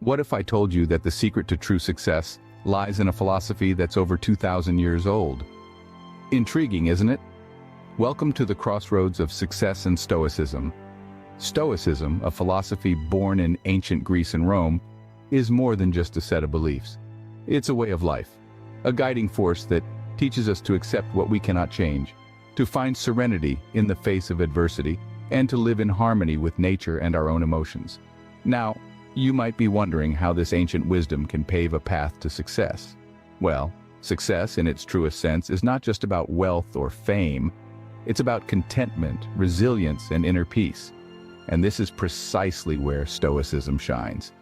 What if I told you that the secret to true success lies in a philosophy that's over 2,000 years old? Intriguing, isn't it? Welcome to the crossroads of success and Stoicism. Stoicism, a philosophy born in ancient Greece and Rome, is more than just a set of beliefs. It's a way of life, a guiding force that teaches us to accept what we cannot change, to find serenity in the face of adversity, and to live in harmony with nature and our own emotions. Now, you might be wondering how this ancient wisdom can pave a path to success. Well, success in its truest sense is not just about wealth or fame. It's about contentment, resilience, and inner peace. And this is precisely where Stoicism shines.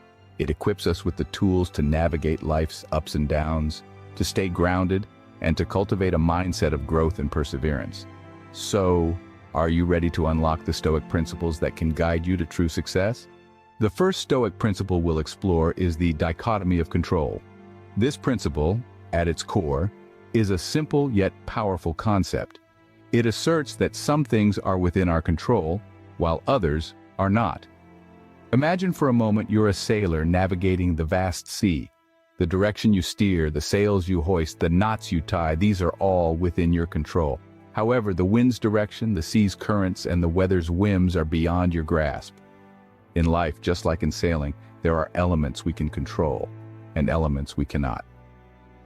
It equips us with the tools to navigate life's ups and downs, to stay grounded, and to cultivate a mindset of growth and perseverance. So, are you ready to unlock the Stoic principles that can guide you to true success? The first Stoic principle we'll explore is the dichotomy of control. This principle, at its core, is a simple yet powerful concept. It asserts that some things are within our control, while others are not. Imagine for a moment you're a sailor navigating the vast sea. The direction you steer, the sails you hoist, the knots you tie, these are all within your control. However, the wind's direction, the sea's currents, and the weather's whims are beyond your grasp. In life, just like in sailing, there are elements we can control, and elements we cannot.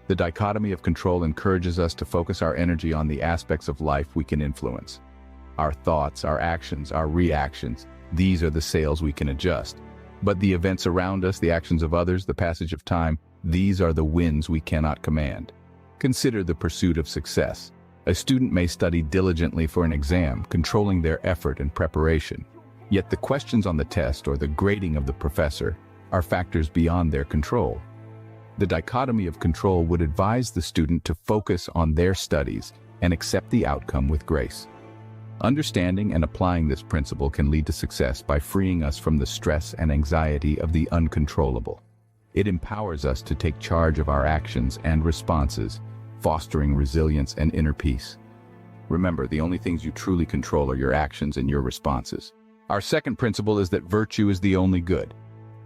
The dichotomy of control encourages us to focus our energy on the aspects of life we can influence. Our thoughts, our actions, our reactions, these are the sails we can adjust. But the events around us, the actions of others, the passage of time, these are the winds we cannot command. Consider the pursuit of success. A student may study diligently for an exam, controlling their effort and preparation. Yet the questions on the test or the grading of the professor are factors beyond their control. The dichotomy of control would advise the student to focus on their studies and accept the outcome with grace. Understanding and applying this principle can lead to success by freeing us from the stress and anxiety of the uncontrollable. It empowers us to take charge of our actions and responses, fostering resilience and inner peace. Remember, the only things you truly control are your actions and your responses. Our second principle is that virtue is the only good.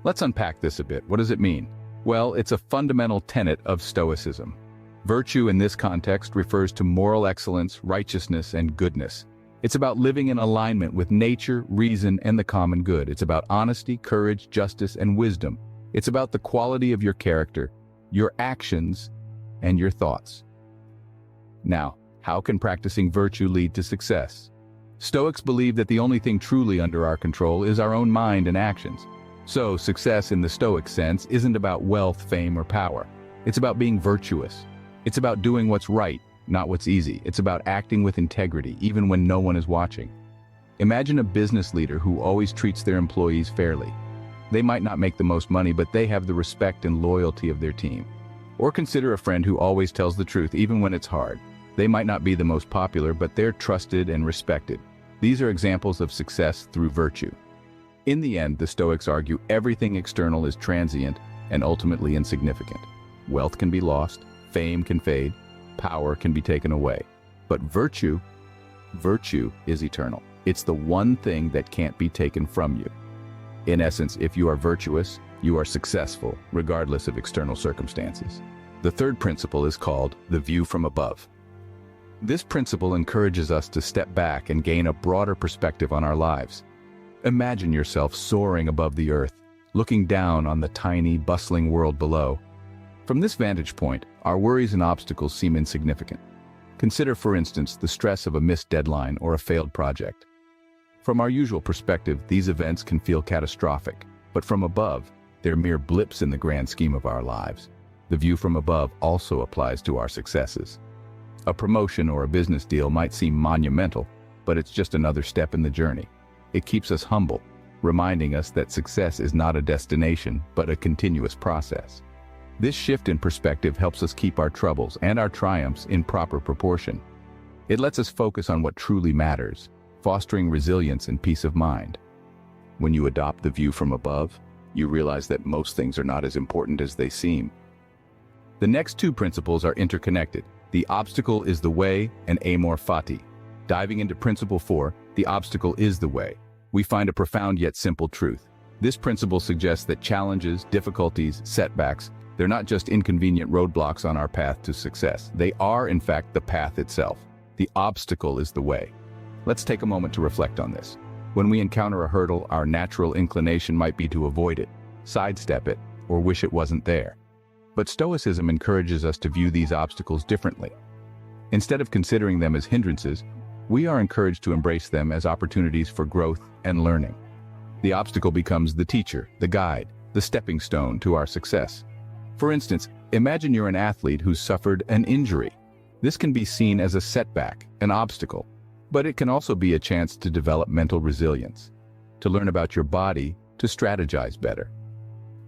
Let's unpack this a bit. What does it mean? Well, it's a fundamental tenet of Stoicism. Virtue in this context refers to moral excellence, righteousness, and goodness. It's about living in alignment with nature, reason, and the common good. It's about honesty, courage, justice, and wisdom. It's about the quality of your character, your actions, and your thoughts. Now, how can practicing virtue lead to success? Stoics believe that the only thing truly under our control is our own mind and actions. So, success in the Stoic sense isn't about wealth, fame, or power. It's about being virtuous. It's about doing what's right, not what's easy. It's about acting with integrity, even when no one is watching. Imagine a business leader who always treats their employees fairly. They might not make the most money, but they have the respect and loyalty of their team. Or consider a friend who always tells the truth, even when it's hard. They might not be the most popular, but they're trusted and respected. These are examples of success through virtue. In the end, the Stoics argue everything external is transient and ultimately insignificant. Wealth can be lost, fame can fade, power can be taken away. But virtue is eternal. It's the one thing that can't be taken from you. In essence, if you are virtuous, you are successful, regardless of external circumstances. The third principle is called the view from above. This principle encourages us to step back and gain a broader perspective on our lives. Imagine yourself soaring above the earth, looking down on the tiny, bustling world below. From this vantage point, our worries and obstacles seem insignificant. Consider, for instance, the stress of a missed deadline or a failed project. From our usual perspective, these events can feel catastrophic, but from above, they're mere blips in the grand scheme of our lives. The view from above also applies to our successes. A promotion or a business deal might seem monumental, but it's just another step in the journey. It keeps us humble, reminding us that success is not a destination, but a continuous process. This shift in perspective helps us keep our troubles and our triumphs in proper proportion. It lets us focus on what truly matters, fostering resilience and peace of mind. When you adopt the view from above, you realize that most things are not as important as they seem. The next two principles are interconnected. The obstacle is the way and amor fati. Diving into principle 4, the obstacle is the way, we find a profound yet simple truth. This principle suggests that challenges, difficulties, setbacks, they're not just inconvenient roadblocks on our path to success. They are, in fact, the path itself. The obstacle is the way. Let's take a moment to reflect on this. When we encounter a hurdle, our natural inclination might be to avoid it, sidestep it, or wish it wasn't there. But Stoicism encourages us to view these obstacles differently. Instead of considering them as hindrances, we are encouraged to embrace them as opportunities for growth and learning. The obstacle becomes the teacher, the guide, the stepping stone to our success. For instance, imagine you're an athlete who's suffered an injury. This can be seen as a setback, an obstacle, but it can also be a chance to develop mental resilience, to learn about your body, to strategize better.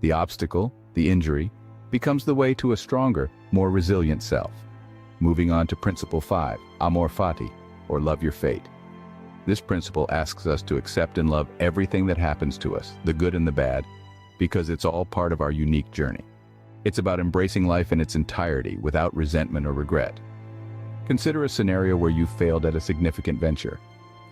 The obstacle, the injury, becomes the way to a stronger, more resilient self. Moving on to Principle 5, Amor Fati, or Love Your Fate. This principle asks us to accept and love everything that happens to us, the good and the bad, because it's all part of our unique journey. It's about embracing life in its entirety without resentment or regret. Consider a scenario where you failed at a significant venture.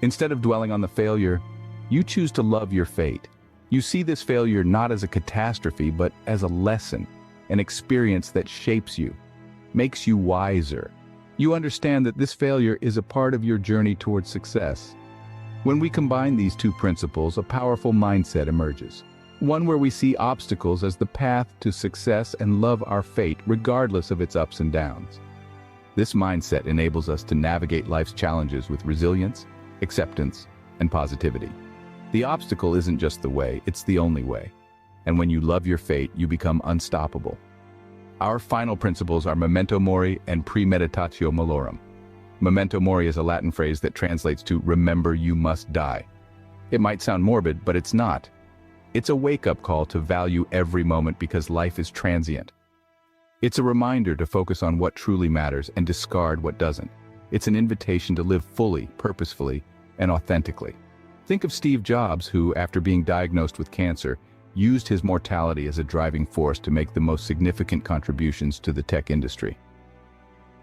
Instead of dwelling on the failure, you choose to love your fate. You see this failure not as a catastrophe, but as a lesson, an experience that shapes you, makes you wiser. You understand that this failure is a part of your journey towards success. When we combine these two principles, a powerful mindset emerges. One where we see obstacles as the path to success and love our fate regardless of its ups and downs. This mindset enables us to navigate life's challenges with resilience, acceptance, and positivity. The obstacle isn't just the way, it's the only way. And when you love your fate, you become unstoppable. Our final principles are memento mori and premeditatio malorum. Memento mori is a Latin phrase that translates to remember you must die. It might sound morbid, but it's not. It's a wake-up call to value every moment because life is transient. It's a reminder to focus on what truly matters and discard what doesn't. It's an invitation to live fully, purposefully, and authentically. Think of Steve Jobs, who, after being diagnosed with cancer, used his mortality as a driving force to make the most significant contributions to the tech industry.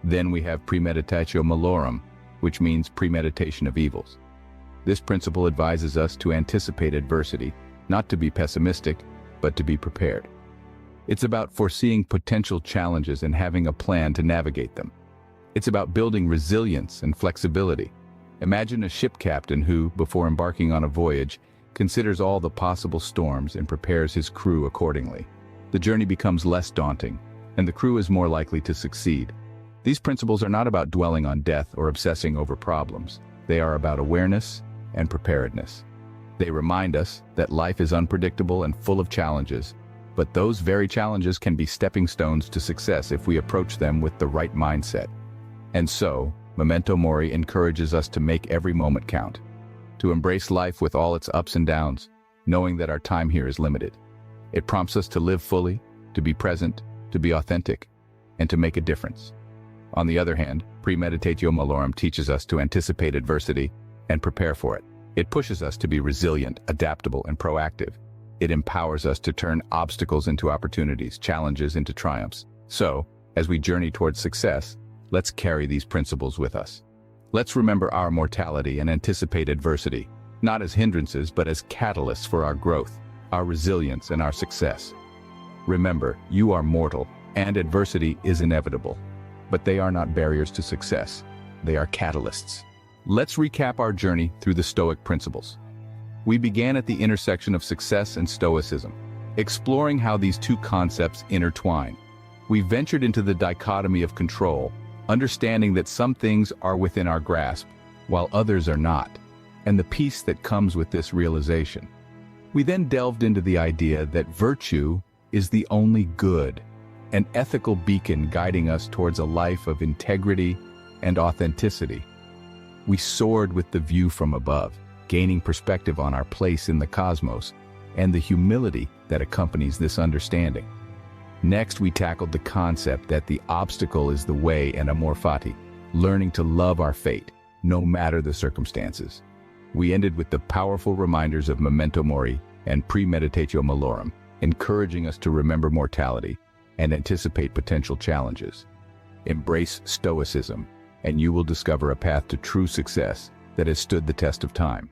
Then we have premeditatio malorum, which means premeditation of evils. This principle advises us to anticipate adversity, not to be pessimistic, but to be prepared. It's about foreseeing potential challenges and having a plan to navigate them. It's about building resilience and flexibility. Imagine a ship captain who, before embarking on a voyage, considers all the possible storms and prepares his crew accordingly. The journey becomes less daunting, and the crew is more likely to succeed. These principles are not about dwelling on death or obsessing over problems. They are about awareness and preparedness. They remind us that life is unpredictable and full of challenges, but those very challenges can be stepping stones to success if we approach them with the right mindset. And so, memento mori encourages us to make every moment count, to embrace life with all its ups and downs, knowing that our time here is limited. It prompts us to live fully, to be present, to be authentic, and to make a difference. On the other hand, premeditatio malorum teaches us to anticipate adversity and prepare for it. It pushes us to be resilient, adaptable, and proactive. It empowers us to turn obstacles into opportunities, challenges into triumphs. So, as we journey towards success, let's carry these principles with us. Let's remember our mortality and anticipate adversity, not as hindrances, but as catalysts for our growth, our resilience, and our success. Remember, you are mortal, and adversity is inevitable. But they are not barriers to success. They are catalysts. Let's recap our journey through the Stoic principles. We began at the intersection of success and Stoicism, exploring how these two concepts intertwine. We ventured into the dichotomy of control, understanding that some things are within our grasp, while others are not, and the peace that comes with this realization. We then delved into the idea that virtue is the only good, an ethical beacon guiding us towards a life of integrity and authenticity. We soared with the view from above, gaining perspective on our place in the cosmos and the humility that accompanies this understanding. Next, we tackled the concept that the obstacle is the way and amor fati, learning to love our fate, no matter the circumstances. We ended with the powerful reminders of memento mori and premeditatio malorum, encouraging us to remember mortality and anticipate potential challenges. Embrace Stoicism, and you will discover a path to true success that has stood the test of time.